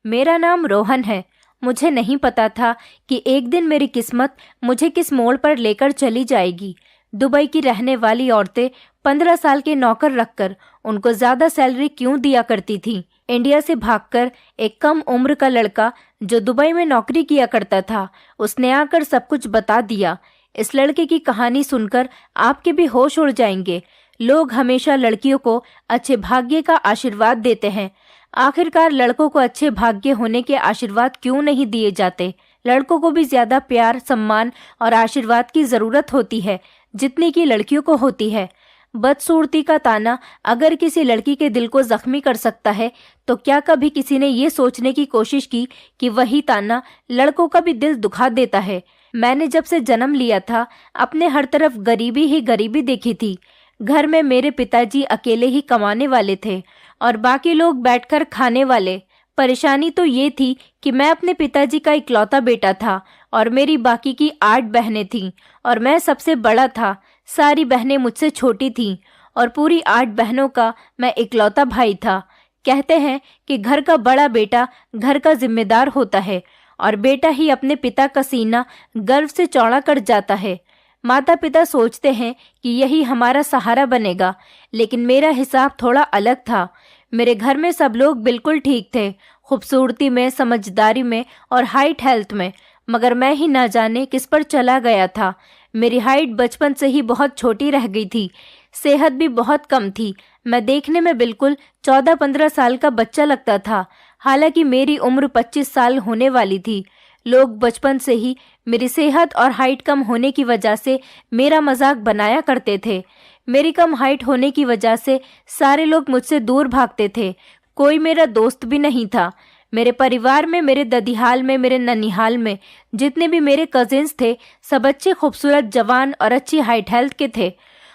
मेरा नाम रोहन है। मुझे नहीं पता था कि एक दिन मेरी किस्मत मुझे किस मोड़ पर लेकर चली जाएगी। दुबई की रहने वाली औरतें 15 साल के नौकर रखकर उनको ज़्यादा सैलरी क्यों दिया करती थीं? इंडिया से भागकर एक कम उम्र का लड़का जो दुबई में नौकरी किया करता था, उसने आकर सब कुछ बता दिया। इस लड़के की कहानी सुनकर आपके भी होश उड़ जाएंगे। लोग हमेशा लड़कियों को अच्छे भाग्य का आशीर्वाद देते हैं। आखिरकार लड़कों को अच्छे भाग्य होने के आशीर्वाद क्यों नहीं दिए जाते? लड़कों को भी ज्यादा प्यार, सम्मान और आशीर्वाद की जरूरत होती है जितनी कि लड़कियों को होती है। बदसूरती का ताना अगर किसी लड़की के दिल को जख्मी कर सकता है, तो क्या कभी किसी ने ये सोचने की कोशिश की कि वही ताना लड़कों का भी दिल दुखा देता है? मैंने जब से जन्म लिया था, अपने हर तरफ गरीबी ही गरीबी देखी थी। घर में मेरे पिताजी अकेले ही कमाने वाले थे और बाकी लोग बैठकर खाने वाले। परेशानी तो ये थी कि मैं अपने पिताजी का इकलौता बेटा था और मेरी बाकी की 8 बहनें थीं और मैं सबसे बड़ा था। सारी बहनें मुझसे छोटी थीं और पूरी 8 बहनों का मैं इकलौता भाई था। कहते हैं कि घर का बड़ा बेटा घर का जिम्मेदार होता है और बेटा ही अपने पिता का सीना गर्व से चौड़ा कर जाता है। माता पिता सोचते हैं कि यही हमारा सहारा बनेगा, लेकिन मेरा हिसाब थोड़ा अलग था। मेरे घर में सब लोग बिल्कुल ठीक थे, खूबसूरती में, समझदारी में और हाइट हेल्थ में, मगर मैं ही ना जाने किस पर चला गया था। मेरी हाइट बचपन से ही बहुत छोटी रह गई थी, सेहत भी बहुत कम थी। मैं देखने में बिल्कुल 14-15 साल का बच्चा लगता था, हालांकि मेरी उम्र 25 साल होने वाली थी। लोग बचपन से ही मेरी सेहत और हाइट कम होने की वजह से मेरा मजाक बनाया करते थे। मेरी कम हाइट होने की वजह से सारे लोग मुझसे दूर भागते थे। कोई मेरा दोस्त भी नहीं था। मेरे परिवार में, मेरे ददिहाल में, मेरे ननिहाल में जितने भी मेरे कजिन्स थे, सब अच्छे, खूबसूरत, जवान और अच्छी हाइट हेल्थ के थे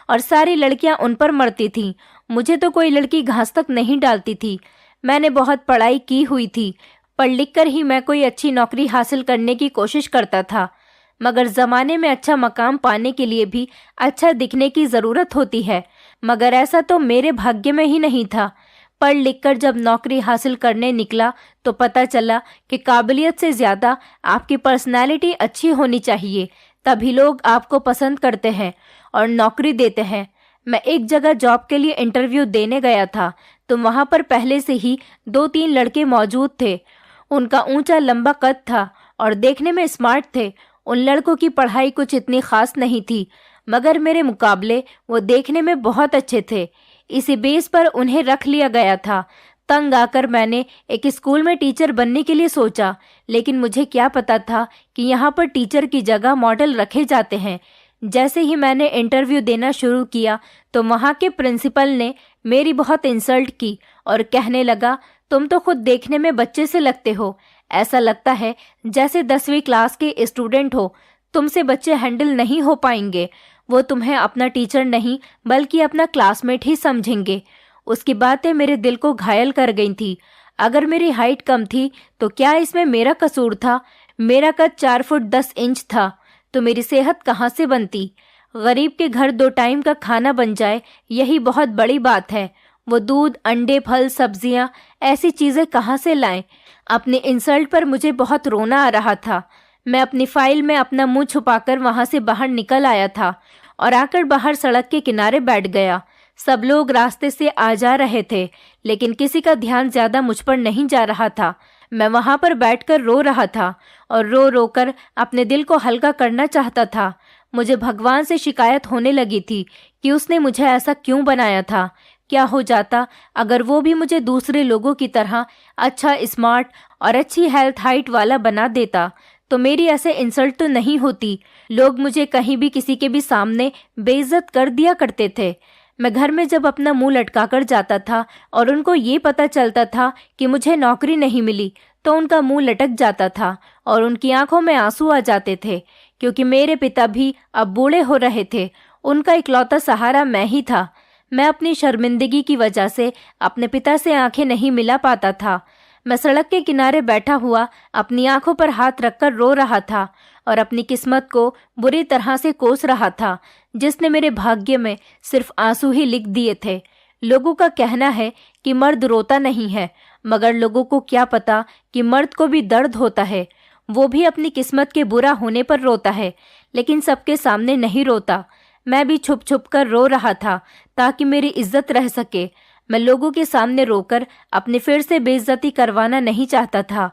और सारी लड़कियां उन पर मरती थीं। मुझे तो कोई लड़की घास तक नहीं डालती थी। मैंने बहुत पढ़ाई की हुई थी, पढ़ लिख कर ही मैं कोई अच्छी नौकरी हासिल करने की कोशिश करता था, मगर ज़माने में अच्छा मकाम पाने के लिए भी अच्छा दिखने की ज़रूरत होती है। मगर ऐसा तो मेरे भाग्य में ही नहीं था। पढ़ लिख कर जब नौकरी हासिल करने निकला तो पता चला कि काबिलियत से ज़्यादा आपकी पर्सनैलिटी अच्छी होनी चाहिए, तभी लोग आपको पसंद करते हैं और नौकरी देते हैं। मैं एक जगह जॉब के लिए इंटरव्यू देने गया था, तो वहाँ पर पहले से ही 2-3 लड़के मौजूद थे। उनका ऊंचा लंबा कद था और देखने में स्मार्ट थे। उन लड़कों की पढ़ाई कुछ इतनी खास नहीं थी, मगर मेरे मुकाबले वो देखने में बहुत अच्छे थे। इसी बेस पर उन्हें रख लिया गया था। तंग आकर मैंने एक स्कूल में टीचर बनने के लिए सोचा, लेकिन मुझे क्या पता था कि यहाँ पर टीचर की जगह मॉडल रखे जाते हैं। जैसे ही मैंने इंटरव्यू देना शुरू किया तो वहाँ के प्रिंसिपल ने मेरी बहुत इंसल्ट की और कहने लगा, तुम तो खुद देखने में बच्चे से लगते हो, ऐसा लगता है जैसे 10वीं क्लास के स्टूडेंट हो। तुमसे बच्चे हैंडल नहीं हो पाएंगे, वो तुम्हें अपना टीचर नहीं बल्कि अपना क्लासमेट ही समझेंगे। उसकी बातें मेरे दिल को घायल कर गई थी। अगर मेरी हाइट कम थी तो क्या इसमें मेरा कसूर था? मेरा कद 4 फुट 10 इंच था, तो मेरी सेहत कहाँ से बनती? गरीब के घर 2 टाइम का खाना बन जाए, यही बहुत बड़ी बात है। वो दूध, अंडे, फल, सब्जियां, ऐसी चीजें कहाँ से लाएं? अपने इंसल्ट पर मुझे बहुत रोना आ रहा था। मैं अपनी फाइल में अपना मुंह छुपाकर वहां से बाहर निकल आया था और आकर बाहर सड़क के किनारे बैठ गया। सब लोग रास्ते से आ जा रहे थे, लेकिन किसी का ध्यान ज्यादा मुझ पर नहीं जा रहा था। मैं वहां पर बैठकर रो रहा था और रो रो कर अपने दिल को हल्का करना चाहता था। मुझे भगवान से शिकायत होने लगी थी कि उसने मुझे ऐसा क्यों बनाया था। क्या हो जाता अगर वो भी मुझे दूसरे लोगों की तरह अच्छा, स्मार्ट और अच्छी हेल्थ हाइट वाला बना देता, तो मेरी ऐसे इंसल्ट तो नहीं होती। लोग मुझे कहीं भी किसी के भी सामने बेइज्जत कर दिया करते थे। मैं घर में जब अपना मुंह लटका कर जाता था और उनको ये पता चलता था कि मुझे नौकरी नहीं मिली, तो उनका मुंह लटक जाता था और उनकी आंखों में आंसू आ जाते थे, क्योंकि मेरे पिता भी अब बूढ़े हो रहे थे। उनका इकलौता सहारा मैं ही था। मैं अपनी शर्मिंदगी की वजह से अपने पिता से आंखें नहीं मिला पाता था। मैं सड़क के किनारे बैठा हुआ अपनी आंखों पर हाथ रखकर रो रहा था और अपनी किस्मत को बुरी तरह से कोस रहा था, जिसने मेरे भाग्य में सिर्फ आंसू ही लिख दिए थे। लोगों का कहना है कि मर्द रोता नहीं है, मगर लोगों को क्या पता कि मर्द को भी दर्द होता है। वो भी अपनी किस्मत के बुरा होने पर रोता है, लेकिन सबके सामने नहीं रोता। मैं भी छुप छुप कर रो रहा था ताकि मेरी इज्जत रह सके। मैं लोगों के सामने रोकर अपनी फिर से बेइज्जती करवाना नहीं चाहता था।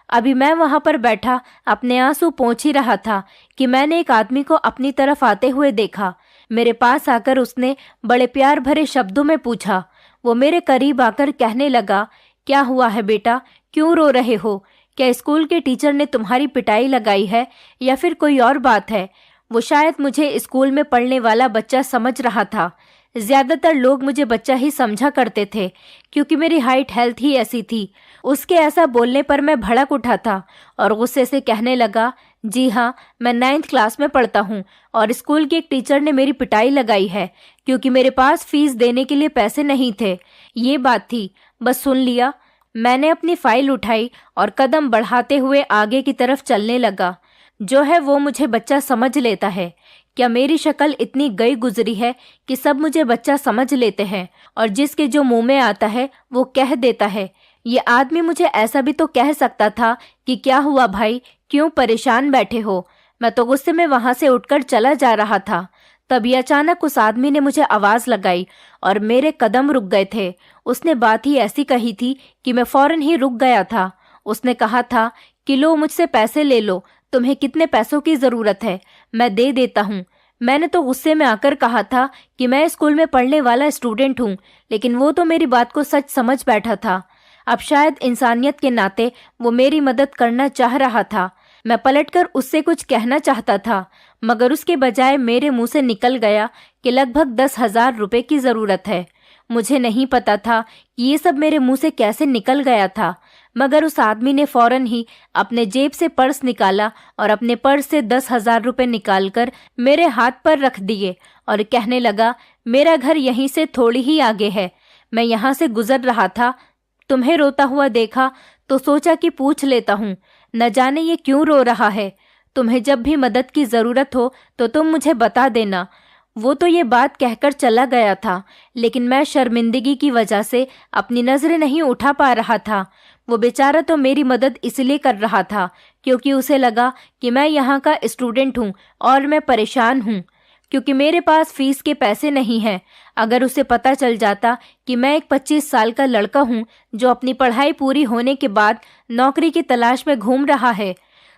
अभी मैं वहां पर बैठा अपने आंसू पोंछ ही रहा था कि मैंने एक आदमी को अपनी तरफ आते हुए देखा। मेरे पास आकर उसने बड़े प्यार भरे शब्दों में पूछा। वो मेरे करीब आकर कहने लगा, क्या हुआ है बेटा, क्यों रो रहे हो? क्या स्कूल के टीचर ने तुम्हारी पिटाई लगाई है या फिर कोई और बात है? वो शायद मुझे स्कूल में पढ़ने वाला बच्चा समझ रहा था। ज्यादातर लोग मुझे बच्चा ही समझा करते थे क्योंकि मेरी हाइट हेल्थ ही ऐसी थी। उसके ऐसा बोलने पर मैं भड़क उठा था और गुस्से से कहने लगा, जी हाँ, मैं 9th क्लास में पढ़ता हूँ और स्कूल के एक टीचर ने मेरी पिटाई लगाई है क्योंकि मेरे पास फीस देने के लिए पैसे नहीं थे। ये बात थी, बस सुन लिया। मैंने अपनी फाइल उठाई और कदम बढ़ाते हुए आगे की तरफ चलने लगा। जो है वो मुझे बच्चा समझ लेता है। क्या मेरी शक्ल इतनी गई गुजरी है कि सब मुझे बच्चा समझ लेते हैं और जिसके जो मुंह में आता है वो कह देता है? ये आदमी मुझे ऐसा भी तो कह सकता था कि क्या हुआ भाई, क्यों परेशान बैठे हो? मैं तो गुस्से में वहां से उठकर चला जा रहा था। तभी अचानक उस आदमी ने मुझे आवाज लगाई और मेरे कदम रुक गए थे। उसने बात ही ऐसी कही थी कि मैं फौरन ही रुक गया था। उसने कहा था कि लो, मुझसे पैसे ले लो, तुम्हें कितने पैसों की जरूरत है, मैं दे देता हूँ। मैंने तो गुस्से में आकर कहा था कि मैं स्कूल में पढ़ने वाला स्टूडेंट हूँ, लेकिन वो तो मेरी बात को सच समझ बैठा था। अब शायद इंसानियत के नाते वो मेरी मदद करना चाह रहा था। मैं पलटकर उससे कुछ कहना चाहता था, मगर उसके बजाय मेरे मुंह से निकल गया कि लगभग 10,000 रुपए की जरूरत है। मुझे नहीं पता था कि ये सब मेरे मुंह से कैसे निकल गया था, मगर उस आदमी ने फौरन ही अपने जेब से पर्स निकाला और अपने पर्स से 10,000 रुपए निकालकर मेरे हाथ पर रख दिए और कहने लगा, मेरा घर यहीं से थोड़ी ही आगे है, मैं यहाँ से गुजर रहा था, तुम्हें रोता हुआ देखा तो सोचा कि पूछ लेता हूँ, न जाने ये क्यों रो रहा है। तुम्हें जब भी मदद की जरूरत हो तो तुम मुझे बता देना। वो तो ये बात कहकर चला गया था, लेकिन मैं शर्मिंदगी की वजह से अपनी नजरें नहीं उठा पा रहा था। वो बेचारा तो मेरी मदद इसलिए कर रहा था क्योंकि उसे लगा कि मैं यहाँ का स्टूडेंट हूँ और मैं परेशान हूँ क्योंकि मेरे पास फीस के पैसे नहीं हैं। अगर उसे पता चल जाता कि मैं एक 25 साल का लड़का हूँ जो अपनी पढ़ाई पूरी होने के बाद नौकरी की तलाश में घूम रहा है,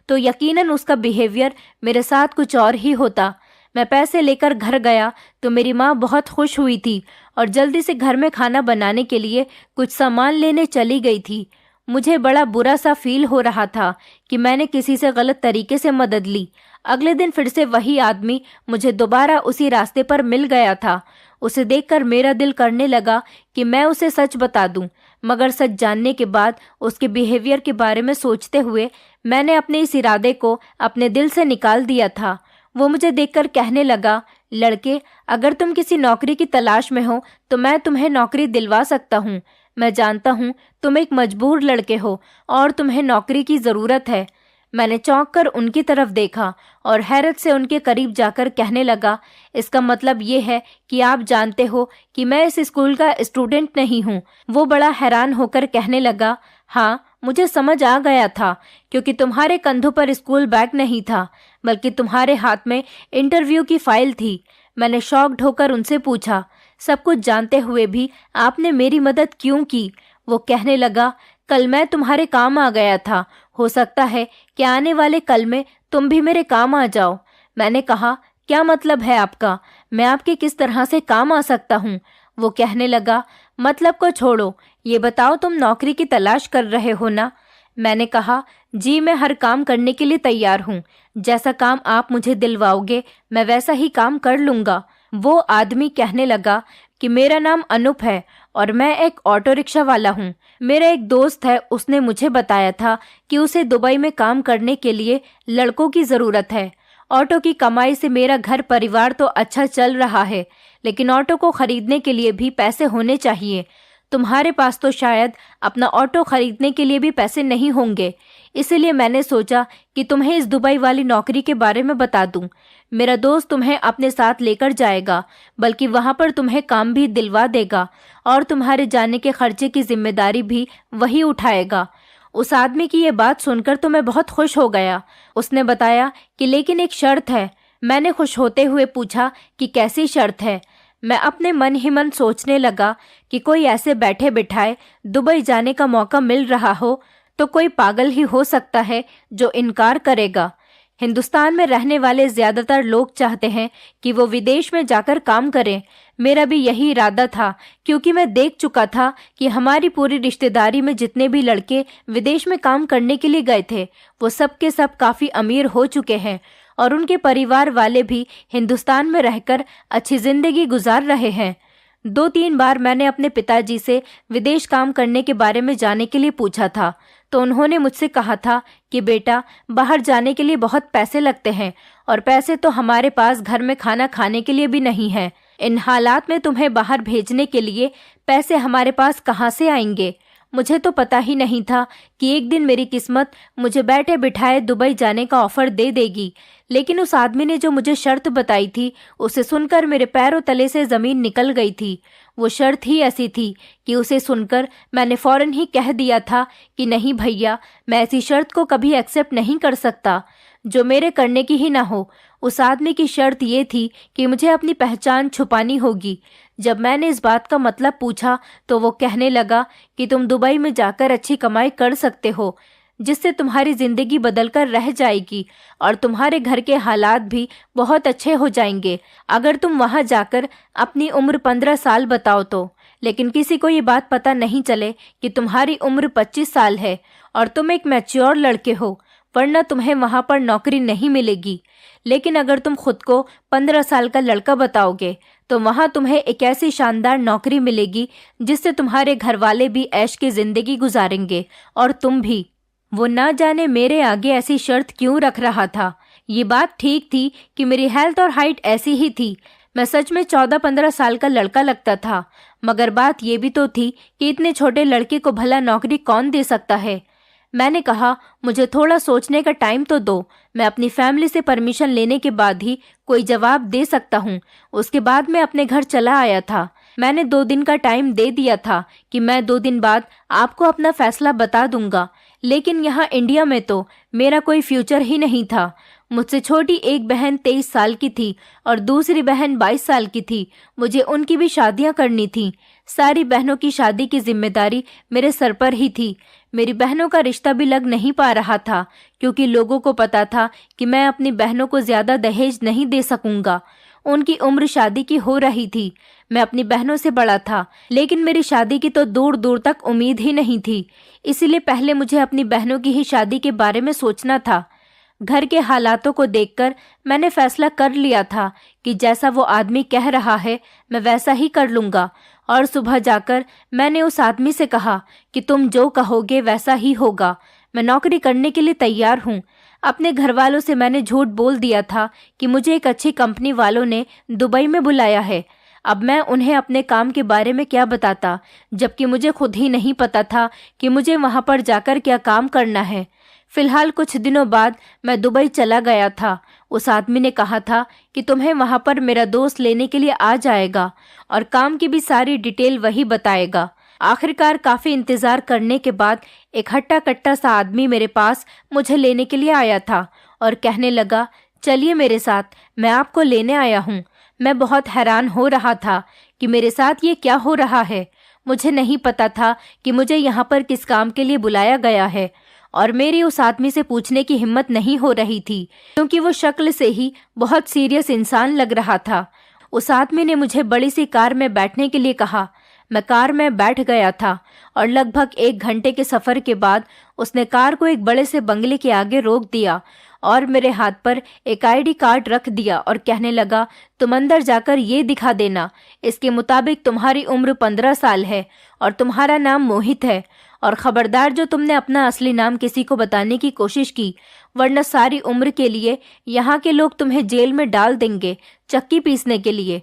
तो यकीनन उसका बिहेवियर मेरे साथ कुछ और ही होता। मैं पैसे लेकर घर गया तो मेरी माँ बहुत खुश हुई थी और जल्दी से घर में खाना बनाने के लिए कुछ सामान लेने चली गई थी। मुझे बड़ा बुरा सा फील हो रहा था कि मैंने किसी से गलत तरीके से मदद ली। अगले दिन फिर से वही आदमी मुझे दोबारा उसी रास्ते पर मिल गया था। उसे देखकर मेरा दिल करने लगा कि मैं उसे सच बता दूं, मगर सच जानने के बाद उसके बिहेवियर के बारे में सोचते हुए मैंने अपने इस इरादे को अपने दिल से निकाल दिया था। वो मुझे देखकर कहने लगा, लड़के, अगर तुम किसी नौकरी की तलाश में हो तो मैं तुम्हें नौकरी दिलवा सकता हूँ। मैं जानता हूँ तुम एक मजबूर लड़के हो और तुम्हें नौकरी की जरूरत है। मैंने चौंक कर उनकी तरफ देखा और हैरत से उनके करीब जाकर कहने लगा, इसका मतलब ये है कि आप जानते हो कि मैं इस स्कूल का स्टूडेंट नहीं हूँ। वो बड़ा हैरान होकर कहने लगा, हाँ, मुझे समझ आ गया था क्योंकि तुम्हारे कंधों पर स्कूल बैग नहीं था, बल्कि तुम्हारे हाथ में इंटरव्यू की फाइल थी। मैंने शॉक्ड होकर उनसे पूछा, सब कुछ जानते हुए भी आपने मेरी मदद क्यों की? वो कहने लगा, कल मैं तुम्हारे काम आ गया था, हो सकता है कि आने वाले कल में तुम भी मेरे काम आ जाओ। मैंने कहा, क्या मतलब है आपका? मैं आपके किस तरह से काम आ सकता हूँ? वो कहने लगा, मतलब को छोड़ो, ये बताओ तुम नौकरी की तलाश कर रहे हो ना? मैंने कहा, जी, मैं हर काम करने के लिए तैयार हूँ। जैसा काम आप मुझे दिलवाओगे मैं वैसा ही काम कर लूँगा। वो आदमी कहने लगा कि मेरा नाम अनूप है और मैं एक ऑटो रिक्शा वाला हूँ। मेरा एक दोस्त है, उसने मुझे बताया था कि उसे दुबई में काम करने के लिए लड़कों की ज़रूरत है। ऑटो की कमाई से मेरा घर परिवार तो अच्छा चल रहा है, लेकिन ऑटो को खरीदने के लिए भी पैसे होने चाहिए। तुम्हारे पास तो शायद अपना ऑटो खरीदने के लिए भी पैसे नहीं होंगे, इसीलिए मैंने सोचा कि तुम्हें इस दुबई वाली नौकरी के बारे में बता दूं। मेरा दोस्त तुम्हें अपने साथ लेकर जाएगा, बल्कि वहां पर तुम्हें काम भी दिलवा देगा और तुम्हारे जाने के खर्चे की जिम्मेदारी भी वही उठाएगा। उस आदमी की ये बात सुनकर तो मैं बहुत खुश हो गया। उसने बताया कि लेकिन एक शर्त है। मैंने खुश होते हुए पूछा कि कैसी शर्त है। मैं अपने मन ही मन सोचने लगा कि कोई ऐसे बैठे बिठाए दुबई जाने का मौका मिल रहा हो तो कोई पागल ही हो सकता है जो इनकार करेगा। हिंदुस्तान में रहने वाले ज्यादातर लोग चाहते हैं कि वो विदेश में जाकर काम करें। मेरा भी यही इरादा था, क्योंकि मैं देख चुका था कि हमारी पूरी रिश्तेदारी में जितने भी लड़के विदेश में काम करने के लिए गए थे वो सब के सब काफी अमीर हो चुके हैं और उनके परिवार वाले भी हिंदुस्तान में रहकर अच्छी जिंदगी गुजार रहे हैं। 2-3 बार मैंने अपने पिताजी से विदेश काम करने के बारे में जाने के लिए पूछा था, तो उन्होंने मुझसे कहा था कि बेटा, बाहर जाने के लिए बहुत पैसे लगते हैं और पैसे तो हमारे पास घर में खाना खाने के लिए भी नहीं है। इन हालात में तुम्हें बाहर भेजने के लिए पैसे हमारे पास कहाँ से आएंगे। मुझे तो पता ही नहीं था कि एक दिन मेरी किस्मत मुझे बैठे बिठाए दुबई जाने का ऑफर दे देगी, लेकिन उस आदमी ने जो मुझे शर्त बताई थी उसे सुनकर मेरे पैरों तले से जमीन निकल गई थी। वो शर्त ही ऐसी थी कि उसे सुनकर मैंने फौरन ही कह दिया था कि नहीं भैया, मैं ऐसी शर्त को कभी एक्सेप्ट नहीं कर सकता जो मेरे करने की ही ना हो। उस आदमी की शर्त ये थी कि मुझे अपनी पहचान छुपानी होगी। जब मैंने इस बात का मतलब पूछा तो वो कहने लगा कि तुम दुबई में जाकर अच्छी कमाई कर सकते हो, जिससे तुम्हारी जिंदगी बदलकर रह जाएगी और तुम्हारे घर के हालात भी बहुत अच्छे हो जाएंगे अगर तुम वहां जाकर अपनी उम्र 15 साल बताओ तो। लेकिन किसी को ये बात पता नहीं चले कि तुम्हारी उम्र 25 साल है और तुम एक मैच्योर लड़के हो, वरना तुम्हें वहां पर नौकरी नहीं मिलेगी। लेकिन अगर तुम खुद को 15 साल का लड़का बताओगे तो वहां तुम्हें एक ऐसी शानदार नौकरी मिलेगी जिससे तुम्हारे घर वाले भी ऐश की जिंदगी गुजारेंगे और तुम भी। वो ना जाने मेरे आगे ऐसी शर्त क्यों रख रहा था। ये बात ठीक थी कि मेरी हेल्थ और हाइट ऐसी ही थी। मैं सच में 14-15 साल का लड़का लगता था, मगर बात ये भी तो थी कि इतने छोटे लड़के को भला नौकरी कौन दे सकता है। मैंने कहा, मुझे थोड़ा सोचने का टाइम तो दो, मैं अपनी फैमिली से परमिशन लेने के बाद ही कोई जवाब दे सकता हूँ। उसके बाद मैं अपने घर चला आया था। मैंने 2 दिन का टाइम दे दिया था कि मैं 2 दिन बाद आपको अपना फैसला बता दूंगा, लेकिन यहाँ इंडिया में तो मेरा कोई फ्यूचर ही नहीं था। मुझसे छोटी एक बहन 23 साल की थी और दूसरी बहन 22 साल की थी। मुझे उनकी भी शादियां करनी थी। सारी बहनों की शादी की जिम्मेदारी मेरे सर पर ही थी। मेरी बहनों का रिश्ता भी लग नहीं पा रहा था, क्योंकि लोगों को पता था कि मैं अपनी बहनों को ज्यादा दहेज नहीं दे सकूंगा। उनकी उम्र शादी की हो रही थी। मैं अपनी बहनों से बड़ा था, लेकिन मेरी शादी की तो दूर दूर तक उम्मीद ही नहीं थी। इसीलिए पहले मुझे अपनी बहनों की ही शादी के बारे में सोचना था। घर के हालातों को देखकर मैंने फैसला कर लिया था कि जैसा वो आदमी कह रहा है मैं वैसा ही कर लूंगा। और सुबह जाकर मैंने उस आदमी से कहा कि तुम जो कहोगे वैसा ही होगा। मैं नौकरी करने के लिए तैयार हूँ। अपने घर वालों से मैंने झूठ बोल दिया था कि मुझे एक अच्छी कंपनी वालों ने दुबई में बुलाया है। अब मैं उन्हें अपने काम के बारे में क्या बताता, जबकि मुझे खुद ही नहीं पता था कि मुझे वहां पर जाकर क्या काम करना है। फिलहाल कुछ दिनों बाद मैं दुबई चला गया था। उस आदमी ने कहा था कि तुम्हें वहां पर मेरा दोस्त लेने के लिए आ जाएगा और काम की भी सारी डिटेल वही बताएगा। आखिरकार काफी इंतजार करने के बाद एक हट्टा कट्टा सा आदमी मेरे पास मुझे लेने के लिए आया था और कहने लगा, चलिए मेरे साथ, मैं आपको लेने आया हूँ। मैं बहुत हैरान हो रहा था कि मेरे साथ ये क्या हो रहा है। मुझे नहीं पता था कि मुझे यहाँ पर किस काम के लिए बुलाया गया है और मेरी उस आदमी से पूछने की हिम्मत नहीं हो रही थी, क्योंकि वो शक्ल से ही बहुत सीरियस इंसान लग रहा था। उस आदमी ने मुझे बड़ी सी कार में बैठने के लिए कहा। मैं कार में बैठ गया था और लगभग 1 घंटे के सफर के बाद उसने कार को एक बड़े से बंगले के आगे रोक दिया और मेरे हाथ पर एक आईडी कार्ड रख दिया और कहने लगा, तुम अंदर जाकर ये दिखा देना। इसके मुताबिक तुम्हारी उम्र 15 साल है और तुम्हारा नाम मोहित है। और खबरदार जो तुमने अपना असली नाम किसी को बताने की कोशिश की, वरना सारी उम्र के लिए यहाँ के लोग तुम्हें जेल में डाल देंगे, चक्की पीसने के लिए।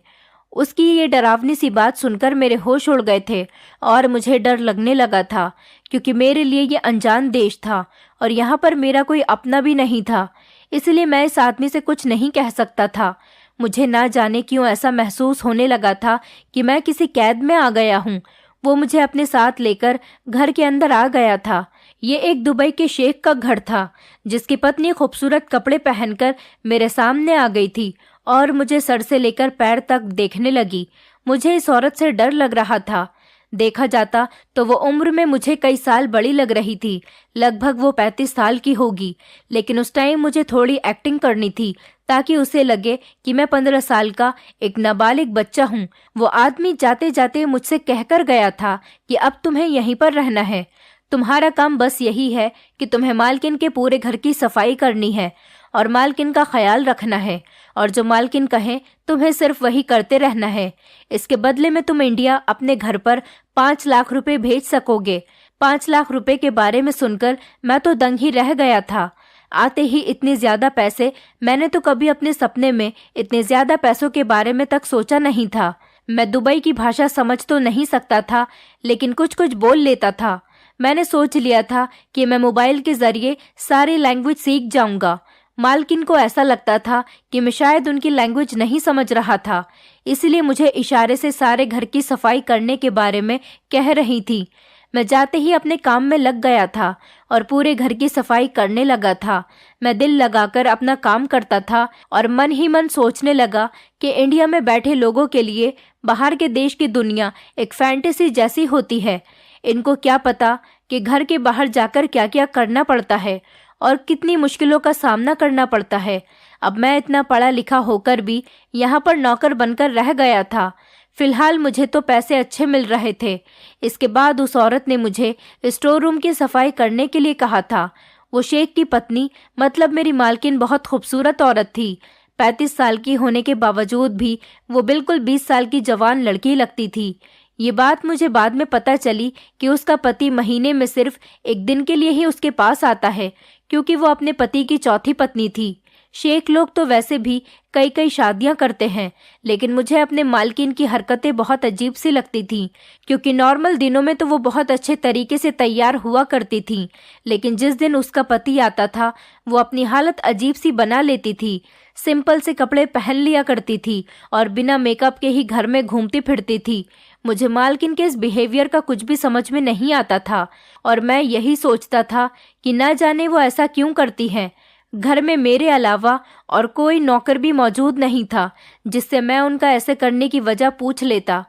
उसकी ये डरावनी सी बात सुनकर मेरे होश उड़ गए थे और मुझे डर लगने लगा था, क्योंकि मेरे लिए ये अनजान देश था और यहाँ पर मेरा कोई अपना भी नहीं था। इसलिए मैं इस आदमी से कुछ नहीं कह सकता था। मुझे ना जाने क्यों ऐसा महसूस होने लगा था कि मैं किसी कैद में आ गया हूँ। वो मुझे अपने साथ लेकर घर के अंदर आ गया था। ये एक दुबई के शेख का घर था, जिसकी पत्नी खूबसूरत कपड़े पहनकर मेरे सामने आ गई थी और मुझे सर से लेकर पैर तक देखने लगी। मुझे इस औरत से डर लग रहा था। देखा जाता तो वो उम्र में मुझे कई साल बड़ी लग रही थी। लगभग वो 35 साल की होगी, लेकिन उस टाइम मुझे थोड़ी एक्टिंग करनी थी ताकि उसे लगे कि मैं 15 साल का एक नाबालिग बच्चा हूँ। वो आदमी जाते जाते मुझसे कहकर गया था कि अब तुम्हें यहीं पर रहना है। तुम्हारा काम बस यही है कि तुम्हें मालकिन के पूरे घर की सफाई करनी है और मालकिन का ख्याल रखना है, और जो मालकिन कहे तुम्हें सिर्फ वही करते रहना है। इसके बदले में तुम इंडिया अपने घर पर 5 लाख रुपए भेज सकोगे। 5 लाख रुपए के बारे में सुनकर मैं तो दंग ही रह गया था। आते ही इतने ज्यादा पैसे, मैंने तो कभी अपने सपने में इतने ज्यादा पैसों के बारे में तक सोचा नहीं था। मैं दुबई की भाषा समझ तो नहीं सकता था, लेकिन कुछ कुछ बोल लेता था। मैंने सोच लिया था कि मैं मोबाइल के जरिए सारी लैंग्वेज सीख जाऊंगा। मालकिन को ऐसा लगता था कि मैं शायद उनकी लैंग्वेज नहीं समझ रहा था, इसलिए मुझे इशारे से सारे घर की सफाई करने के बारे में कह रही थी। मैं जाते ही अपने काम में लग गया था और पूरे घर की सफाई करने लगा था। मैं दिल लगाकर अपना काम करता था और मन ही मन सोचने लगा कि इंडिया में बैठे लोगों के लिए बाहर के देश की दुनिया एक फैंटेसी जैसी होती है। इनको क्या पता कि घर के बाहर जाकर क्या क्या करना पड़ता है और कितनी मुश्किलों का सामना करना पड़ता है। अब मैं इतना पढ़ा लिखा होकर भी यहाँ पर नौकर बनकर रह गया था। फिलहाल मुझे तो पैसे अच्छे मिल रहे थे। इसके बाद उस औरत ने मुझे स्टोर रूम की सफाई करने के लिए कहा था। वो शेख की पत्नी, मतलब मेरी मालकिन, बहुत खूबसूरत औरत थी। 35 साल की होने के बावजूद भी वो बिल्कुल 20 साल की जवान लड़की लगती थी। ये बात मुझे बाद में पता चली कि उसका पति महीने में सिर्फ एक दिन के लिए ही उसके पास आता है, क्योंकि वो अपने पति की चौथी पत्नी थी। शेख लोग तो वैसे भी कई कई शादियां करते हैं, लेकिन मुझे अपने मालकिन की हरकतें बहुत अजीब सी लगती थीं, क्योंकि नॉर्मल दिनों में तो वो बहुत अच्छे तरीके से तैयार हुआ करती थीं, लेकिन जिस दिन उसका पति आता था वो अपनी हालत अजीब सी बना लेती थी। सिंपल से कपड़े पहन लिया करती थी और बिना मेकअप के ही घर में घूमती फिरती थी। मुझे मालकिन के इस बिहेवियर का कुछ भी समझ में नहीं आता था और मैं यही सोचता था कि ना जाने वो ऐसा क्यों करती हैं। घर में मेरे अलावा और कोई नौकर भी मौजूद नहीं था जिससे मैं उनका ऐसे करने की वजह पूछ लेता।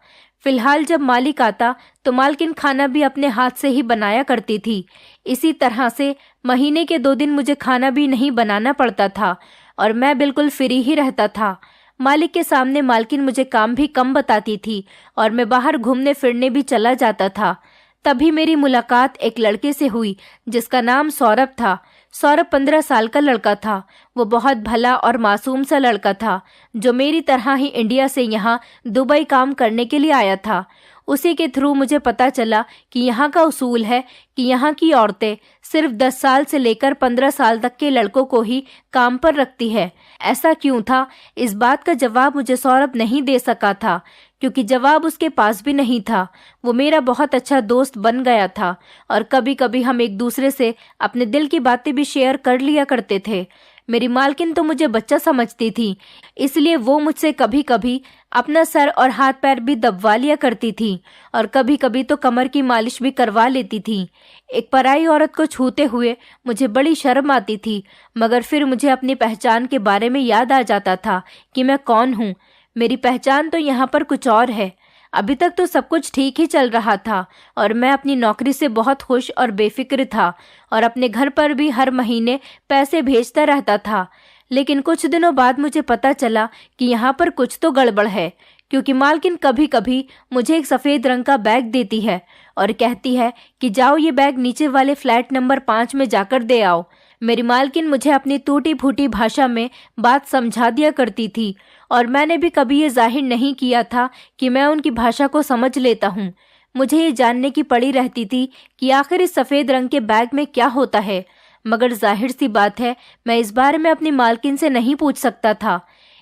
फिलहाल जब मालिक आता तो मालकिन खाना भी अपने हाथ से ही बनाया करती थी। इसी तरह से महीने के 2 दिन मुझे खाना भी नहीं बनाना पड़ता था और मैं बिल्कुल फ्री ही रहता था। मालिक के सामने मालकिन मुझे काम भी कम बताती थी और मैं बाहर घूमने फिरने भी चला जाता था। तभी मेरी मुलाकात एक लड़के से हुई जिसका नाम सौरभ था। सौरभ 15 साल का लड़का था। वो बहुत भला और मासूम सा लड़का था, जो मेरी तरह ही इंडिया से यहाँ दुबई काम करने के लिए आया था। उसी के थ्रू मुझे पता चला कि यहाँ का उसूल है कि यहाँ की औरतें सिर्फ 10 साल से लेकर 15 साल तक के लड़कों को ही काम पर रखती है। ऐसा क्यों था, इस बात का जवाब मुझे सौरभ नहीं दे सका था, क्योंकि जवाब उसके पास भी नहीं था। वो मेरा बहुत अच्छा दोस्त बन गया था और कभी कभी हम एक दूसरे से अपने दिल की बातें भी शेयर कर लिया करते थे। मेरी मालकिन तो मुझे बच्चा समझती थी, इसलिए वो मुझसे कभी कभी अपना सर और हाथ पैर भी दबवा लिया करती थी और कभी कभी तो कमर की मालिश भी करवा लेती थी। एक पराई औरत को छूते हुए मुझे बड़ी शर्म आती थी, मगर फिर मुझे अपनी पहचान के बारे में याद आ जाता था कि मैं कौन हूँ। मेरी पहचान तो यहाँ पर कुछ और है। अभी तक तो सब कुछ ठीक ही चल रहा था और मैं अपनी नौकरी से बहुत खुश और बेफिक्र था और अपने घर पर भी हर महीने पैसे भेजता रहता था। लेकिन कुछ दिनों बाद मुझे पता चला कि यहाँ पर कुछ तो गड़बड़ है, क्योंकि मालकिन कभी कभी मुझे एक सफ़ेद रंग का बैग देती है और कहती है कि जाओ ये बैग नीचे वाले फ्लैट नंबर 5 में जाकर दे आओ। मेरी मालकिन मुझे अपनी टूटी फूटी भाषा में बात समझा दिया करती थी और मैंने भी कभी ये जाहिर नहीं किया था कि मैं उनकी भाषा को समझ लेता हूँ। मुझे ये जानने की पड़ी रहती थी कि आखिर इस सफ़ेद रंग के बैग में क्या होता है, मगर जाहिर सी बात है मैं इस बारे में अपनी मालकिन से नहीं पूछ सकता था।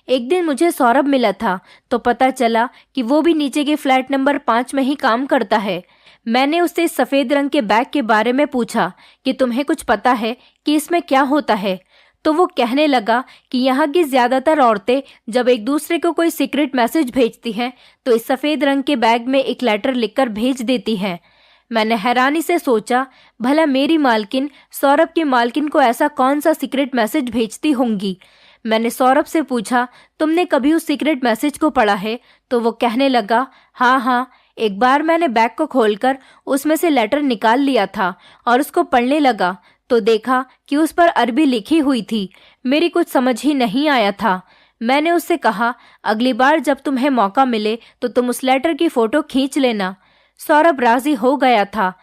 एक दिन मुझे सौरभ मिला था तो पता चला कि वो भी नीचे के फ्लैट नंबर 5 में ही काम करता है। मैंने उससे इस सफ़ेद रंग के बैग के बारे में पूछा कि तुम्हें कुछ पता है कि इसमें क्या होता है। तो वो कहने लगा कि यहाँ की ज़्यादातर औरतें जब एक दूसरे को कोई सीक्रेट मैसेज भेजती हैं तो इस सफ़ेद रंग के बैग में एक लेटर लिखकर भेज देती हैं। मैंने हैरानी से सोचा, भला मेरी मालकिन सौरभ की मालकिन को ऐसा कौन सा सीक्रेट मैसेज भेजती होंगी। मैंने सौरभ से पूछा, तुमने कभी उस सीक्रेट मैसेज को पढ़ा है? तो वो कहने लगा, हाँ, एक बार मैंने बैग को खोलकर उसमें से लेटर निकाल लिया था और उसको पढ़ने लगा तो देखा कि उस पर अरबी लिखी हुई थी। मेरी कुछ समझ ही नहीं आया था। मैंने उससे कहा, अगली बार जब तुम्हें मौका मिले तो तुम उस लेटर की फ़ोटो खींच लेना। सौरभ राजी हो गया था।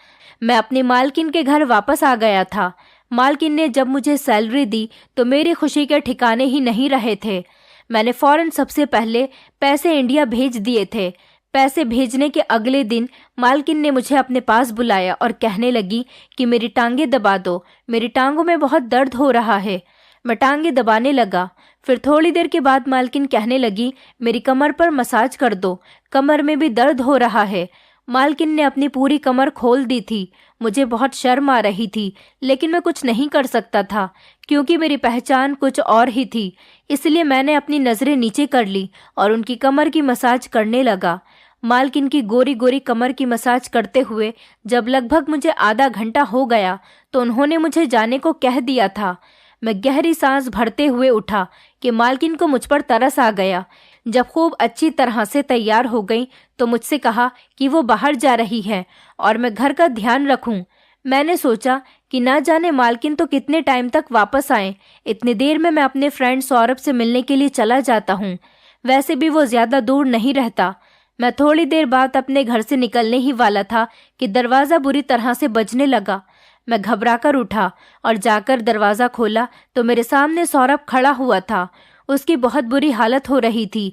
मैं अपनी मालकिन के घर वापस आ गया था। मालकिन ने जब मुझे सैलरी दी तो मेरी खुशी के ठिकाने ही नहीं रहे थे। मैंने फौरन सबसे पहले पैसे इंडिया भेज दिए थे। पैसे भेजने के अगले दिन मालकिन ने मुझे अपने पास बुलाया और कहने लगी कि मेरी टांगें दबा दो, मेरी टांगों में बहुत दर्द हो रहा है। मैं टांगें दबाने लगा। फिर थोड़ी देर के बाद मालकिन कहने लगी, मेरी कमर पर मसाज कर दो, कमर में भी दर्द हो रहा है। मालकिन ने अपनी पूरी कमर खोल दी थी। मुझे बहुत शर्म आ रही थी, लेकिन मैं कुछ नहीं कर सकता था क्योंकि मेरी पहचान कुछ और ही थी। इसलिए मैंने अपनी नज़रें नीचे कर ली और उनकी कमर की मसाज करने लगा। मालकिन की गोरी गोरी कमर की मसाज करते हुए जब लगभग मुझे आधा घंटा हो गया तो उन्होंने मुझे जाने को कह दिया था। मैं गहरी सांस भरते हुए उठा कि मालकिन को मुझ पर तरस आ गया। जब खूब अच्छी तरह से तैयार हो गई तो मुझसे कहा कि वो बाहर जा रही है और मैं घर का ध्यान रखूं। मैंने सोचा कि ना जाने मालकिन तो कितने टाइम तक वापस आए। इतनी देर में मैं अपने फ्रेंड सौरभ से मिलने के लिए चला जाता हूँ। वैसे भी वो ज़्यादा दूर नहीं रहता। मैं थोड़ी देर बाद अपने घर से निकलने ही वाला था कि दरवाज़ा बुरी तरह से बजने लगा। मैं घबराकर उठा और जाकर दरवाज़ा खोला तो मेरे सामने सौरभ खड़ा हुआ था। उसकी बहुत बुरी हालत हो रही थी।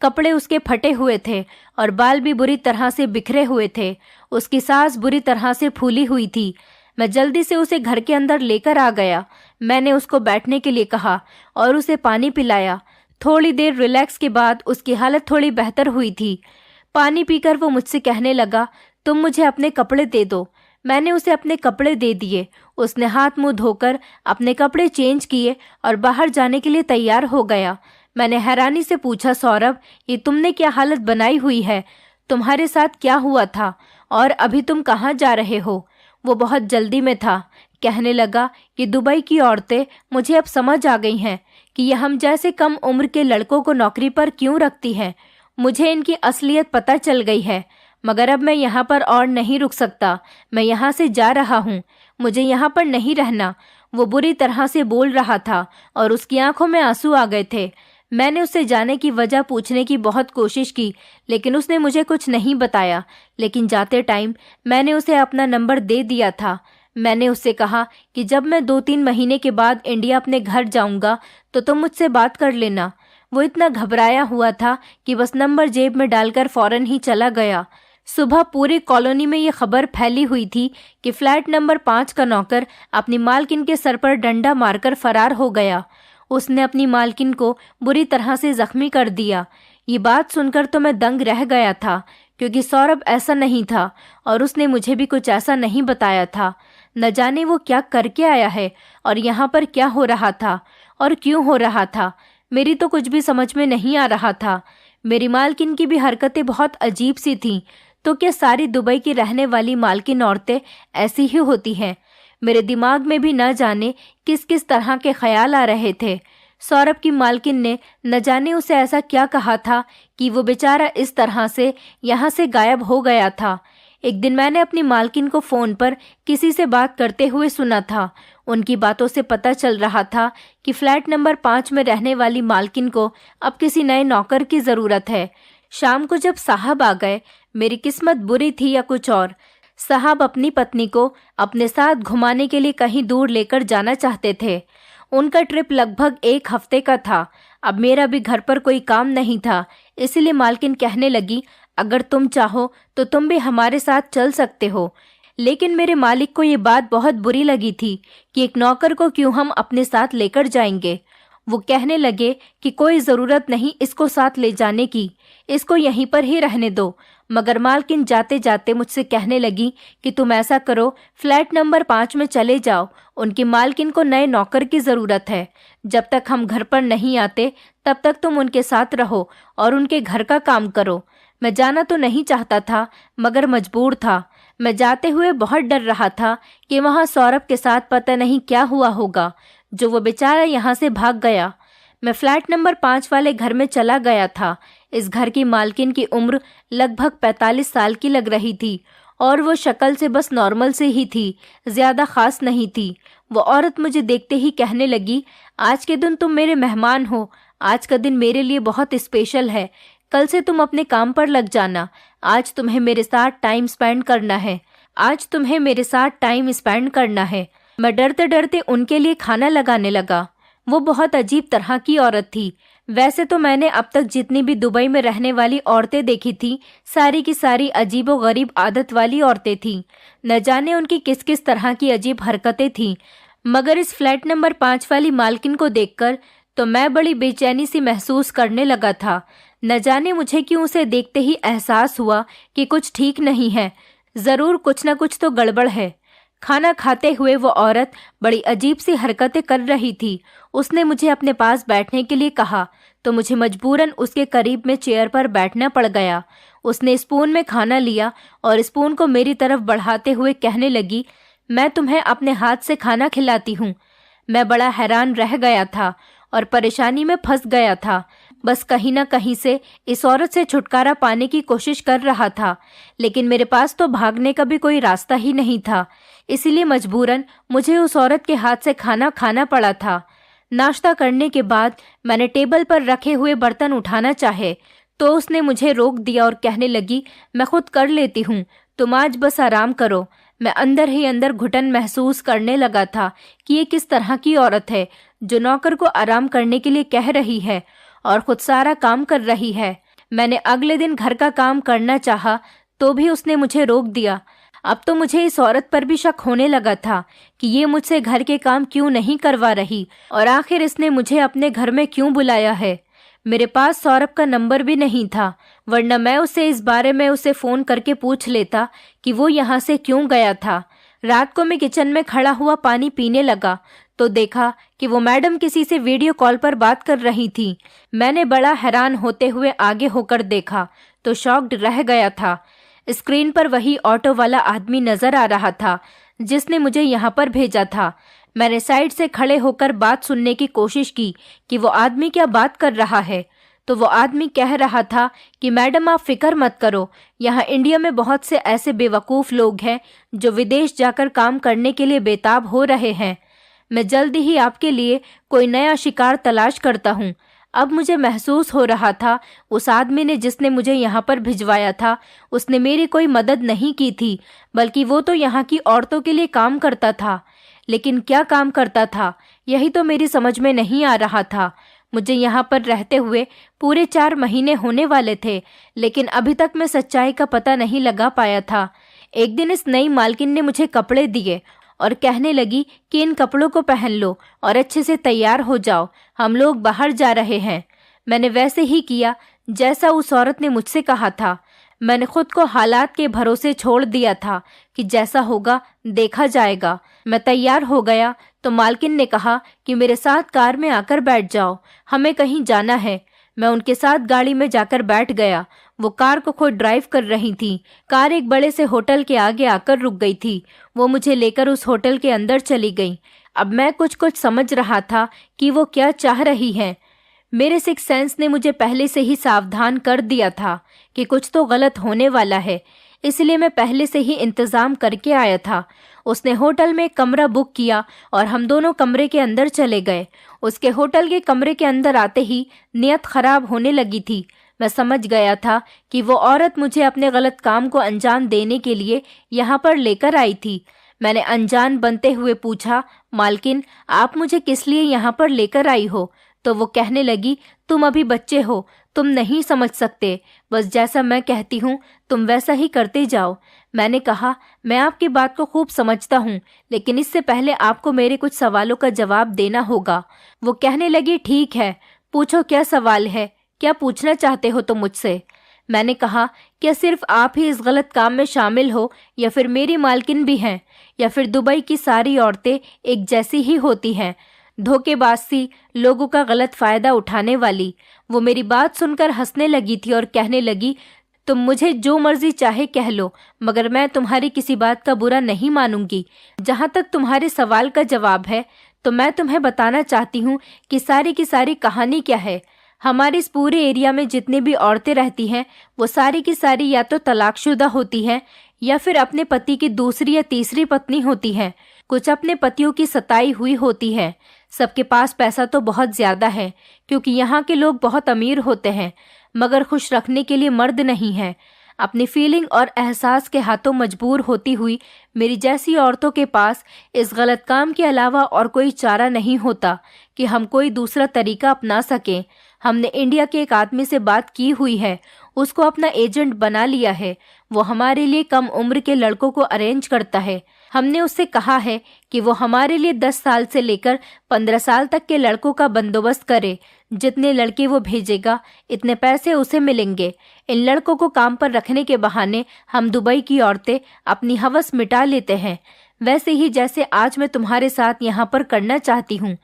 कपड़े उसके फटे हुए थे और बाल भी बुरी तरह से बिखरे हुए थे। उसकी सांस बुरी तरह से फूली हुई थी। मैं जल्दी से उसे घर के अंदर लेकर आ गया। मैंने उसको बैठने के लिए कहा और उसे पानी पिलाया। थोड़ी देर रिलैक्स के बाद उसकी हालत थोड़ी बेहतर हुई थी। पानी पीकर वो मुझसे कहने लगा, तुम मुझे अपने कपड़े दे दो। मैंने उसे अपने कपड़े दे दिए। उसने हाथ मुंह धोकर अपने कपड़े चेंज किए और बाहर जाने के लिए तैयार हो गया। मैंने हैरानी से पूछा, सौरभ, ये तुमने क्या हालत बनाई हुई है? तुम्हारे साथ क्या हुआ था और अभी तुम कहाँ जा रहे हो? वो बहुत जल्दी में था। कहने लगा कि दुबई की औरतें मुझे अब समझ आ गई हैं कि यह हम जैसे कम उम्र के लड़कों को नौकरी पर क्यों रखती हैं। मुझे इनकी असलियत पता चल गई है, मगर अब मैं यहाँ पर और नहीं रुक सकता। मैं यहाँ से जा रहा हूँ। मुझे यहाँ पर नहीं रहना। वो बुरी तरह से बोल रहा था और उसकी आंखों में आंसू आ गए थे। मैंने उससे जाने की वजह पूछने की बहुत कोशिश की, लेकिन उसने मुझे कुछ नहीं बताया। लेकिन जाते टाइम मैंने उसे अपना नंबर दे दिया था। मैंने उससे कहा कि जब मैं 2-3 महीने के बाद इंडिया अपने घर जाऊंगा तो तुम मुझसे बात कर लेना। वो इतना घबराया हुआ था कि बस नंबर जेब में डालकर फौरन ही चला गया। सुबह पूरी कॉलोनी में ये खबर फैली हुई थी कि फ्लैट नंबर 5 का नौकर अपनी मालकिन के सर पर डंडा मारकर फरार हो गया। उसने अपनी मालकिन को बुरी तरह से जख्मी कर दिया। ये बात सुनकर तो मैं दंग रह गया था, क्योंकि सौरभ ऐसा नहीं था और उसने मुझे भी कुछ ऐसा नहीं बताया था। न जाने वो क्या करके आया है और यहाँ पर क्या हो रहा था और क्यों हो रहा था। मेरी तो कुछ भी समझ में नहीं आ रहा था। मेरी मालकिन की भी हरकतें बहुत अजीब सी थीं। तो क्या सारी दुबई की रहने वाली मालकिन औरतें ऐसी ही होती हैं? मेरे दिमाग में भी न जाने किस किस तरह के ख्याल आ रहे थे। सौरभ की मालकिन ने न जाने उसे ऐसा क्या कहा था कि वो बेचारा इस तरह से यहाँ से गायब हो गया था। एक दिन मैंने अपनी मालकिन को फ़ोन पर किसी से बात करते हुए सुना था। उनकी बातों से पता चल रहा था कि फ्लैट नंबर 5 में रहने वाली मालकिन को अब किसी नए नौकर की ज़रूरत है। शाम को जब साहब आ गए, मेरी किस्मत बुरी थी या कुछ और। साहब अपनी पत्नी को अपने साथ घुमाने के लिए कहीं दूर लेकर जाना चाहते थे। उनका ट्रिप लगभग 1 हफ्ते का था। अब मेरा भी घर पर कोई काम नहीं था, इसलिए मालकिन कहने लगी, अगर तुम चाहो तो तुम भी हमारे साथ चल सकते हो। लेकिन मेरे मालिक को ये बात बहुत बुरी लगी थी कि एक नौकर को क्यों हम अपने साथ लेकर जाएंगे। वो कहने लगे कि कोई ज़रूरत नहीं इसको साथ ले जाने की, इसको यहीं पर ही रहने दो। मगर मालकिन जाते जाते मुझसे कहने लगी कि तुम ऐसा करो, फ्लैट नंबर 5 में चले जाओ, उनकी मालकिन को नए नौकर की ज़रूरत है। जब तक हम घर पर नहीं आते तब तक तुम उनके साथ रहो और उनके घर का काम करो। मैं जाना तो नहीं चाहता था मगर मजबूर था। मैं जाते हुए बहुत डर रहा था कि वहाँ सौरभ के साथ पता नहीं क्या हुआ होगा, जो वो बेचारा यहाँ से भाग गया। मैं फ्लैट नंबर 5 वाले घर में चला गया था। इस घर की मालकिन की उम्र लगभग 45 साल की लग रही थी और वो शक्ल से बस नॉर्मल से ही थी, ज़्यादा खास नहीं थी। वो औरत मुझे देखते ही कहने लगी, आज के दिन तुम मेरे मेहमान हो, आज का दिन मेरे लिए बहुत स्पेशल है। कल से तुम अपने काम पर लग जाना। आज तुम्हें मेरे साथ टाइम स्पेंड करना है। आज तुम्हें मेरे साथ टाइम स्पेंड करना है। मैं डरते डरते उनके लिए खाना लगाने लगा। वो बहुत अजीब तरह की औरत थी। वैसे तो मैंने अब तक जितनी भी दुबई में रहने वाली औरतें देखी थी, सारी की सारी अजीबो गरीब आदत वाली औरतें थीं। न जाने उनकी किस किस तरह की अजीब हरकतें थीं, मगर इस फ्लैट नंबर 5 वाली मालकिन को देखकर तो मैं बड़ी बेचैनी सी महसूस करने लगा था। न जाने मुझे क्यों उसे देखते ही एहसास हुआ कि कुछ ठीक नहीं है, ज़रूर कुछ न कुछ तो गड़बड़ है। खाना खाते हुए वो औरत बड़ी अजीब सी हरकतें कर रही थी। उसने मुझे अपने पास बैठने के लिए कहा तो मुझे मजबूरन उसके करीब में चेयर पर बैठना पड़ गया। उसने स्पून में खाना लिया और स्पून को मेरी तरफ बढ़ाते हुए कहने लगी, मैं तुम्हें अपने हाथ से खाना खिलाती हूँ। मैं बड़ा हैरान रह गया था और परेशानी में फंस गया था। बस कहीं ना कहीं से इस औरत से छुटकारा पाने की कोशिश कर रहा था, लेकिन मेरे पास तो भागने का भी कोई रास्ता ही नहीं था। इसलिए मजबूरन मुझे उस औरत के हाथ से खाना खाना पड़ा था। नाश्ता करने के बाद मैंने टेबल पर रखे हुए बर्तन उठाना चाहे तो उसने मुझे रोक दिया और कहने लगी, मैं खुद कर लेती हूँ, तुम आज बस आराम करो। मैं अंदर ही अंदर घुटन महसूस करने लगा था कि ये किस तरह की औरत है जो नौकर को आराम करने के लिए कह रही है और खुद सारा काम कर रही है। मैंने अगले दिन घर का काम करना चाहा तो भी उसने मुझे रोक दिया। अब तो मुझे इस औरत पर भी शक होने लगा था कि ये मुझसे घर के काम क्यों नहीं करवा रही और आखिर इसने मुझे अपने घर में क्यों बुलाया है। मेरे पास सौरभ का नंबर भी नहीं था, वरना मैं उसे इस बारे में उसे फ़ोन करके पूछ लेता कि वो यहाँ से क्यों गया था। रात को मैं किचन में खड़ा हुआ पानी पीने लगा तो देखा कि वो मैडम किसी से वीडियो कॉल पर बात कर रही थी। मैंने बड़ा हैरान होते हुए आगे होकर देखा तो शॉक्ड रह गया था। स्क्रीन पर वही ऑटो वाला आदमी नजर आ रहा था जिसने मुझे यहाँ पर भेजा था। मैंने साइड से खड़े होकर बात सुनने की कोशिश की कि वो आदमी क्या बात कर रहा है। तो वो आदमी कह रहा था कि मैडम आप फिक्र मत करो, यहाँ इंडिया में बहुत से ऐसे बेवकूफ़ लोग हैं जो विदेश जाकर काम करने के लिए बेताब हो रहे हैं। मैं जल्दी ही आपके लिए कोई नया शिकार तलाश करता हूँ। अब मुझे महसूस हो रहा था उस आदमी ने जिसने मुझे यहाँ पर भिजवाया था उसने मेरी कोई मदद नहीं की थी, बल्कि वो तो यहाँ की औरतों के लिए काम करता था। लेकिन क्या काम करता था, यही तो मेरी समझ में नहीं आ रहा था। मुझे यहाँ पर रहते हुए पूरे 4 महीने होने वाले थे, लेकिन अभी तक मैं सच्चाई का पता नहीं लगा पाया था। एक दिन इस नई मालकिन ने मुझे कपड़े दिए और कहने लगी कि इन कपड़ों को पहन लो और अच्छे से तैयार हो जाओ, हम लोग बाहर जा रहे हैं। मैंने वैसे ही किया जैसा उस औरत ने मुझसे कहा था। मैंने खुद को हालात के भरोसे छोड़ दिया था कि जैसा होगा देखा जाएगा। मैं तैयार हो गया तो मालकिन ने कहा कि मेरे साथ कार में आकर बैठ जाओ, हमें कहीं जाना है। मैं उनके साथ गाड़ी में जाकर बैठ गया। वो कार को खुद ड्राइव कर रही थी। कार एक बड़े से होटल के आगे आकर रुक गई थी। वो मुझे लेकर उस होटल के अंदर चली गई। अब मैं कुछ कुछ समझ रहा था कि वो क्या चाह रही है। मेरे सिक्स सेंस ने मुझे पहले से ही सावधान कर दिया था कि कुछ तो गलत होने वाला है, इसलिए मैं पहले से ही इंतज़ाम करके आया था। उसने होटल में एक कमरा बुक किया और हम दोनों कमरे के अंदर चले गए। उसके होटल के कमरे के अंदर आते ही नीयत खराब होने लगी थी। मैं समझ गया था कि वो औरत मुझे अपने गलत काम को अंजाम देने के लिए यहाँ पर लेकर आई थी। मैंने अनजान बनते हुए पूछा, मालकिन आप मुझे किस लिए यहाँ पर लेकर आई हो? तो वो कहने लगी, तुम अभी बच्चे हो, तुम नहीं समझ सकते, बस जैसा मैं कहती हूँ तुम वैसा ही करते जाओ। मैंने कहा, मैं आपकी बात को खूब समझता हूँ, लेकिन इससे पहले आपको मेरे कुछ सवालों का जवाब देना होगा। वो कहने लगी, ठीक है, पूछो क्या सवाल है, क्या पूछना चाहते हो तुम मुझसे? मैंने कहा, क्या सिर्फ आप ही इस गलत काम में शामिल हो या फिर मेरी मालकिन भी हैं, या फिर दुबई की सारी औरतें एक जैसी ही होती हैं, धोखेबाज सी, लोगों का गलत फायदा उठाने वाली? वो मेरी बात सुनकर हंसने लगी थी और कहने लगी, तुम मुझे जो मर्जी चाहे कह लो, मगर मैं तुम्हारी किसी बात का बुरा नहीं मानूंगी। जहाँ तक तुम्हारे सवाल का जवाब है, तो मैं तुम्हें बताना चाहती हूँ कि सारी की सारी कहानी क्या है। हमारे इस पूरे एरिया में जितनी भी औरतें रहती हैं, वो सारी की सारी या तो तलाकशुदा होती हैं या फिर अपने पति की दूसरी या तीसरी पत्नी होती हैं। कुछ अपने पतियों की सताई हुई होती हैं। सबके पास पैसा तो बहुत ज्यादा है, क्योंकि यहाँ के लोग बहुत अमीर होते हैं, मगर खुश रखने के लिए मर्द नहीं है। अपनी फीलिंग और एहसास के हाथों मजबूर होती हुई मेरी जैसी औरतों के पास इस गलत काम के अलावा और कोई चारा नहीं होता कि हम कोई दूसरा तरीका अपना सकें। हमने इंडिया के एक आदमी से बात की हुई है, उसको अपना एजेंट बना लिया है। वो हमारे लिए कम उम्र के लड़कों को अरेंज करता है। हमने उससे कहा है कि वो हमारे लिए 10 साल से लेकर 15 साल तक के लड़कों का बंदोबस्त करे। जितने लड़के वो भेजेगा, इतने पैसे उसे मिलेंगे। इन लड़कों को काम पर रखने के बहाने हम दुबई की औरतें अपनी हवस मिटा लेते हैं, वैसे ही जैसे आज मैं तुम्हारे साथ यहाँ पर करना चाहती हूँ।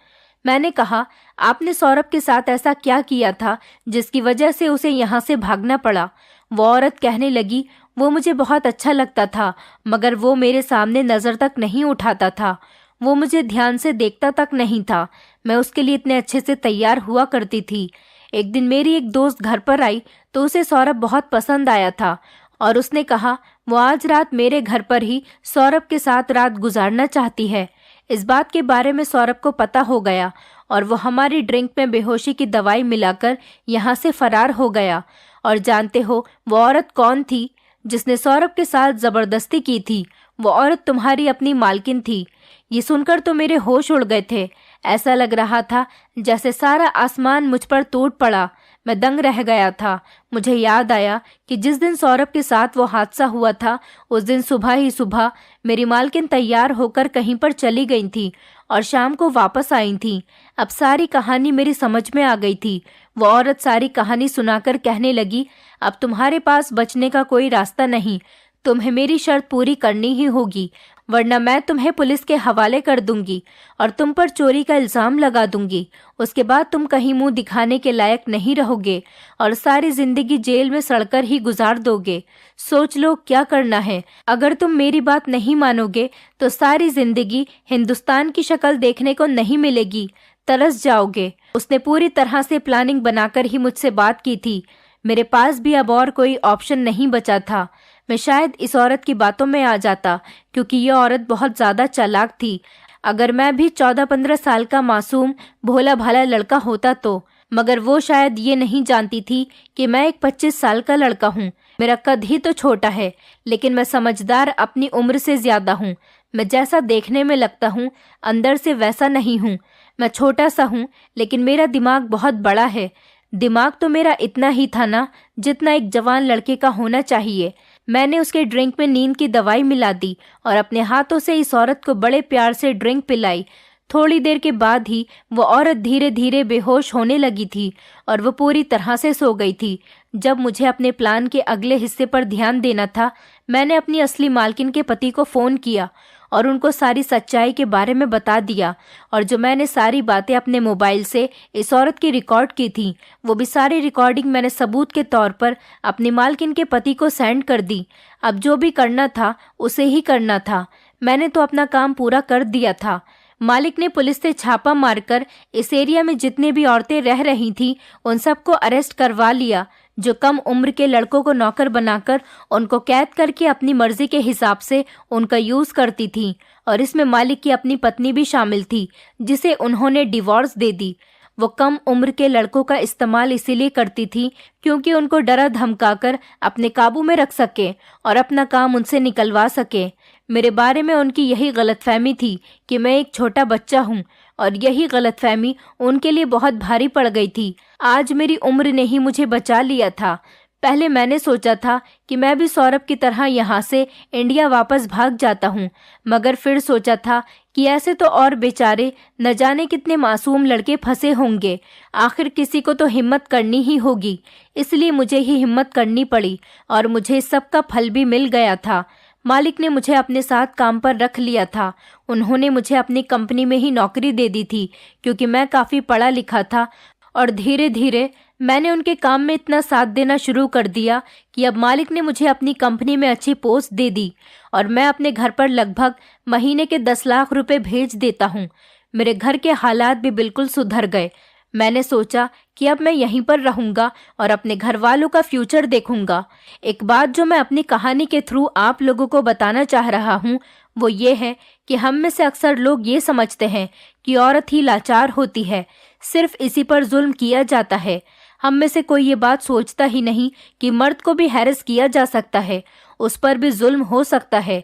मैंने कहा, आपने सौरभ के साथ ऐसा क्या किया था जिसकी वजह से उसे यहाँ से भागना पड़ा? वो औरत कहने लगी, वो मुझे बहुत अच्छा लगता था, मगर वो मेरे सामने नजर तक नहीं उठाता था। वो मुझे ध्यान से देखता तक नहीं था। मैं उसके लिए इतने अच्छे से तैयार हुआ करती थी। एक दिन मेरी एक दोस्त घर पर आई तो उसे सौरभ बहुत पसंद आया था और उसने कहा, वो आज रात मेरे घर पर ही सौरभ के साथ रात गुजारना चाहती है। इस बात के बारे में सौरभ को पता हो गया और वो हमारी ड्रिंक में बेहोशी की दवाई मिलाकर यहाँ से फरार हो गया। और जानते हो वो औरत कौन थी जिसने सौरभ के साथ जबरदस्ती की थी? वो औरत तुम्हारी अपनी मालकिन थी। ये सुनकर तो मेरे होश उड़ गए थे। ऐसा लग रहा था जैसे सारा आसमान मुझ पर टूट पड़ा। मैं दंग रह गया था। मुझे याद आया कि जिस दिन सौरभ के साथ वो हादसा हुआ था, उस दिन सुबह ही सुबह मेरी मालकिन तैयार होकर कहीं पर चली गई थी और शाम को वापस आई थी। अब सारी कहानी मेरी समझ में आ गई थी। वो औरत सारी कहानी सुनाकर कहने लगी, अब तुम्हारे पास बचने का कोई रास्ता नहीं। तुम्हें मेरी शर्त पूरी करनी ही होगी, वरना मैं तुम्हें पुलिस के हवाले कर दूंगी और तुम पर चोरी का इल्जाम लगा दूंगी। उसके बाद तुम कहीं मुंह दिखाने के लायक नहीं रहोगे और सारी जिंदगी जेल में सड़कर ही गुजार दोगे। सोच लो क्या करना है। अगर तुम मेरी बात नहीं मानोगे तो सारी जिंदगी हिंदुस्तान की शक्ल देखने को नहीं मिलेगी, तरस जाओगे। उसने पूरी तरह से प्लानिंग बनाकर ही मुझसे बात की थी। मेरे पास भी अब और कोई ऑप्शन नहीं बचा था। मैं शायद इस औरत की बातों में आ जाता, क्योंकि यह औरत बहुत ज्यादा चालाक थी। अगर मैं भी 14-15 साल का मासूम भोला भाला लड़का होता तो, मगर वो शायद ये नहीं जानती थी कि मैं एक 25 साल का लड़का हूँ। मेरा कद ही तो छोटा है, लेकिन मैं समझदार अपनी उम्र से ज्यादा हूँ। मैं जैसा देखने में लगता हूँ, अंदर से वैसा नहीं हूँ। मैं छोटा सा हूँ, लेकिन मेरा दिमाग बहुत बड़ा है। दिमाग तो मेरा इतना ही था ना, जितना एक जवान लड़के का होना चाहिए। मैंने उसके ड्रिंक में नींद की दवाई मिला दी और अपने हाथों से इस औरत को बड़े प्यार से ड्रिंक पिलाई। थोड़ी देर के बाद ही वो औरत धीरे धीरे बेहोश होने लगी थी और वो पूरी तरह से सो गई थी। जब मुझे अपने प्लान के अगले हिस्से पर ध्यान देना था, मैंने अपनी असली मालकिन के पति को फ़ोन किया और उनको सारी सच्चाई के बारे में बता दिया। और जो मैंने सारी बातें अपने मोबाइल से इस औरत की रिकॉर्ड की थी, वो भी सारी रिकॉर्डिंग मैंने सबूत के तौर पर अपनी मालकिन के पति को सेंड कर दी। अब जो भी करना था उसे ही करना था। मैंने तो अपना काम पूरा कर दिया था। मालिक ने पुलिस से छापा मारकर इस एरिया में जितने भी औरतें रह रही थीं, उन सबको अरेस्ट करवा लिया, जो कम उम्र के लड़कों को नौकर बनाकर उनको कैद करके अपनी मर्जी के हिसाब से उनका यूज करती थी। और इसमें मालिक की अपनी पत्नी भी शामिल थी, जिसे उन्होंने डिवोर्स दे दी। वो कम उम्र के लड़कों का इस्तेमाल इसीलिए करती थी क्योंकि उनको डरा धमकाकर अपने काबू में रख सके और अपना काम उनसे निकलवा सके। मेरे बारे में उनकी यही गलतफहमी थी कि मैं एक छोटा बच्चा हूँ, और यही गलतफहमी उनके लिए बहुत भारी पड़ गई थी। आज मेरी उम्र ने ही मुझे बचा लिया था। पहले मैंने सोचा था कि मैं भी सौरभ की तरह यहाँ से इंडिया वापस भाग जाता हूँ, मगर फिर सोचा था कि ऐसे तो और बेचारे न जाने कितने मासूम लड़के फंसे होंगे। आखिर किसी को तो हिम्मत करनी ही होगी, इसलिए मुझे ही हिम्मत करनी पड़ी और मुझे सबका फल भी मिल गया था। मालिक ने मुझे अपने साथ काम पर रख लिया था। उन्होंने मुझे अपनी कंपनी में ही नौकरी दे दी थी, क्योंकि मैं काफ़ी पढ़ा लिखा था, और धीरे धीरे मैंने उनके काम में इतना साथ देना शुरू कर दिया कि अब मालिक ने मुझे अपनी कंपनी में अच्छी पोस्ट दे दी और मैं अपने घर पर लगभग महीने के 10 लाख रुपए भेज देता हूँ। मेरे घर के हालात भी बिल्कुल सुधर गए। मैंने सोचा कि अब मैं यहीं पर रहूंगा और अपने घर वालों का फ्यूचर देखूंगा। एक बात जो मैं अपनी कहानी के थ्रू आप लोगों को बताना चाह रहा हूँ वो ये है कि हम में से अक्सर लोग ये समझते हैं कि औरत ही लाचार होती है, सिर्फ इसी पर जुल्म किया जाता है। हम में से कोई ये बात सोचता ही नहीं कि मर्द को भी हैरेस किया जा सकता है, उस पर भी जुल्म हो सकता है।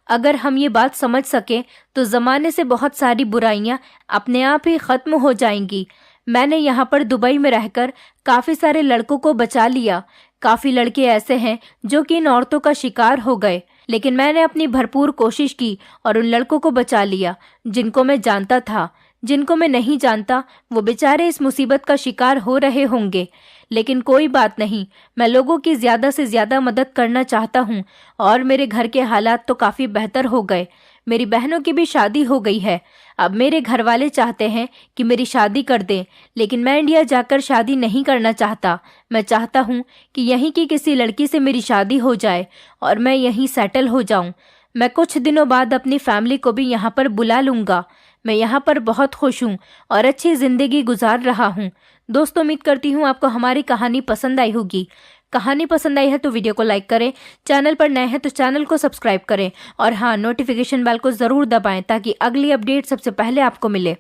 अगर हम ये बात समझ सकें तो ज़माने से बहुत सारी बुराइयां अपने आप ही ख़त्म हो जाएंगी। मैंने यहाँ पर दुबई में रहकर काफ़ी सारे लड़कों को बचा लिया। काफ़ी लड़के ऐसे हैं जो कि इन औरतों का शिकार हो गए, लेकिन मैंने अपनी भरपूर कोशिश की और उन लड़कों को बचा लिया जिनको मैं जानता था। जिनको मैं नहीं जानता वो बेचारे इस मुसीबत का शिकार हो रहे होंगे, लेकिन कोई बात नहीं, मैं लोगों की ज़्यादा से ज़्यादा मदद करना चाहता हूँ और मेरे घर के हालात तो काफ़ी बेहतर हो गए। मेरी बहनों की भी शादी हो गई है। अब मेरे घर वाले चाहते हैं कि मेरी शादी कर दें, लेकिन मैं इंडिया जाकर शादी नहीं करना चाहता। मैं चाहता हूँ कि यहीं की किसी लड़की से मेरी शादी हो जाए और मैं यहीं सेटल हो जाऊँ। मैं कुछ दिनों बाद अपनी फैमिली को भी यहाँ पर बुला लूँगा। मैं यहाँ पर बहुत खुश हूँ और अच्छी ज़िंदगी गुजार रहा हूँ। दोस्तों, उम्मीद करती हूँ आपको हमारी कहानी पसंद आई होगी। कहानी पसंद आई है तो वीडियो को लाइक करें, चैनल पर नए हैं तो चैनल को सब्सक्राइब करें और हाँ, नोटिफिकेशन बेल को ज़रूर दबाएं ताकि अगली अपडेट सबसे पहले आपको मिले।